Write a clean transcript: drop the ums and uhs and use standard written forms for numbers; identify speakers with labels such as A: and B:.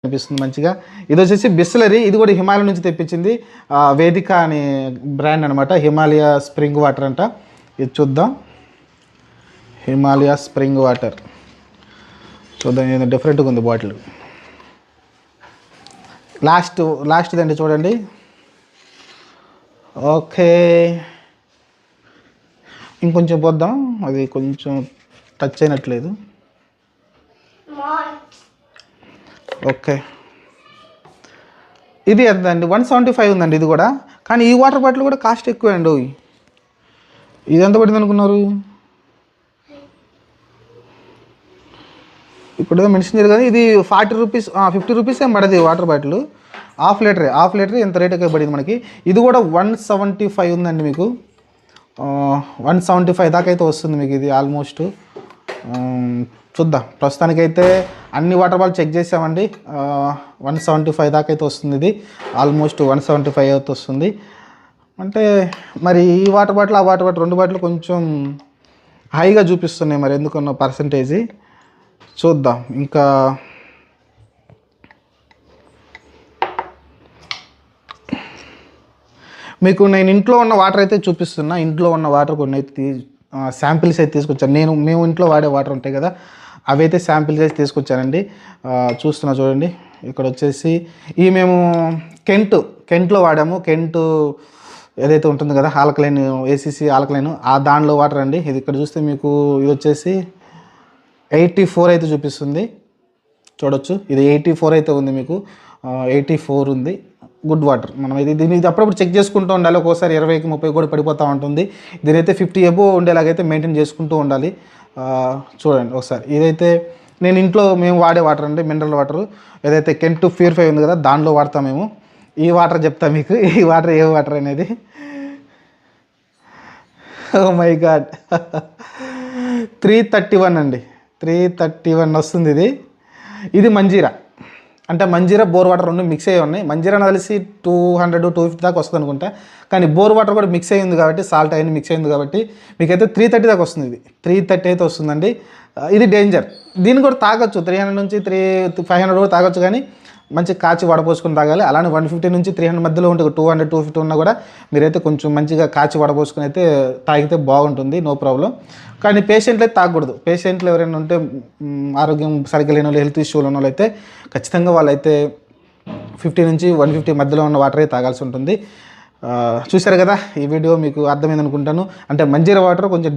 A: అనిపిస్తుంది మంచిగా. ఇది వచ్చేసి బిస్లరీ, ఇది కూడా హిమాలయ నుంచి తెప్పించింది, వేదిక అనే బ్రాండ్ అనమాట. హిమాలయ స్ప్రింగ్ వాటర్ అంట. ఇది చూద్దాం, హిమాలయ స్ప్రింగ్ వాటర్ చూద్దాం, ఏదో డిఫరెంట్గా ఉంది బాటిల్. లాస్ట్ది అండి చూడండి. ఓకే, ఇంకొంచెం పోద్దాం, అది కొంచెం టచ్ అయినట్లేదు. ఓకే, ఇది ఎంతండి? 175 ఉందండి ఇది కూడా. కానీ ఈ వాటర్ బాటిల్ కూడా కాస్ట్ ఎక్కువ అండి. ఇది ఎంత పడింది అనుకున్నారు? ఇప్పుడు ఏదో మెన్షన్ చేయరు కదా, ఇది 40 రూపీస్ 50 రూపీస్ ఏం పడది వాటర్ బాటిల్. హాఫ్ లీటర్ ఎంత రేట్ ఎక్కువ పడింది మనకి. ఇది కూడా 175 ఉందండి మీకు. 175 దాకా అయితే వస్తుంది మీకు ఇది ఆల్మోస్ట్. చూద్దాం, ప్రస్తుతానికైతే అన్ని వాటర్ బాటిల్ చెక్ చేసామండి. 175 దాకా అయితే వస్తుంది ఇది, ఆల్మోస్ట్ 175 అయితే వస్తుంది. అంటే మరి ఈ వాటర్ బాటిల్ ఆ వాటర్ బాటిల్ 2 బాటిల్ కొంచెం హైగా చూపిస్తున్నాయి, మరి ఎందుకన్నా పర్సంటేజీ చూద్దాం. ఇంకా మీకు నేను ఇంట్లో ఉన్న వాటర్ అయితే చూపిస్తున్నా. ఇంట్లో ఉన్న వాటర్ కొన్ని అయితే శాంపిల్స్ అయితే తీసుకొచ్చాను. మేము ఇంట్లో వాడే వాటర్ ఉంటాయి కదా, అవి అయితే శాంపిల్స్ అయితే తీసుకొచ్చానండి. చూస్తున్నా చూడండి, ఇక్కడ వచ్చేసి ఈ మేము కెంట్లో వాడాము. కెంట్ ఏదైతే ఉంటుంది కదా ఆల్కలైన్, ఏసీసీ ఆల్కలైన్, ఆ దానిలో వాటర్ అండి. ఇది ఇక్కడ చూస్తే మీకు ఇది వచ్చేసి 84 అయితే చూపిస్తుంది, చూడొచ్చు. ఇది 84 అయితే ఉంది మీకు, 84 ఉంది. Good water. మనం దీన్ని అప్పుడప్పుడు చెక్ చేసుకుంటూ ఉండాలి. ఒక్కోసారి 20కి 30 కూడా పడిపోతూ ఉంటుంది. దీనైతే 50 అబోవ్ ఉండేలాగైతే మెయింటైన్ చేసుకుంటూ ఉండాలి. చూడండి ఒకసారి. ఇదైతే నేను ఇంట్లో మేము వాడే వాటర్ అండి, మినరల్ వాటర్. ఏదైతే కెంట్ ప్యూరిఫై ఉంది కదా దానిలో వాడతాం మేము. ఈ వాటర్ చెప్తా మీకు, ఈ వాటర్ ఏ వాటర్ అనేది. ఓ మై గాడ్, 331 అండి, 331 వస్తుంది ఇది. ఇది మంజీరా, అంటే మంజీరా బోర్ వాటర్ 2 మిక్స్ అయ్యి ఉన్నాయి. మంజీరా కలిసి 200 250 దాకా వస్తుంది అనుకుంటా. కానీ బోర్ వాటర్ కూడా మిక్స్ అయ్యింది కాబట్టి, సాల్ట్ అయిన మిక్స్ అయింది కాబట్టి మీకైతే 330 దాకా వస్తుంది. ఇది 330 అయితే వస్తుందండి. ఇది డేంజర్. దీన్ని కూడా తాగొచ్చు, 300 నుంచి 500 కూడా తాగొచ్చు. కానీ మంచి కాచి వడపోసుకొని తాగాలి. అలానే 150 నుంచి 300 మధ్యలో ఉంటే 200 250 ఉన్నా కూడా మీరైతే కొంచెం మంచిగా కాచి వడపోసుకొని అయితే తాగితే బాగుంటుంది, నో ప్రాబ్లం. కానీ పేషెంట్లు అయితే తాగకూడదు. పేషెంట్లు ఎవరైనా ఉంటే ఆరోగ్యం సరిగ్గా లేని వాళ్ళు, హెల్త్ ఇష్యూలు ఉన్న వాళ్ళు అయితే ఖచ్చితంగా వాళ్ళైతే 50 నుంచి 150 మధ్యలో ఉన్న వాటరే తాగాల్సి ఉంటుంది. చూశారు కదా, ఈ వీడియో మీకు అర్థమైంది అనుకుంటాను. అంటే మంజీరా వాటర్ కొంచెం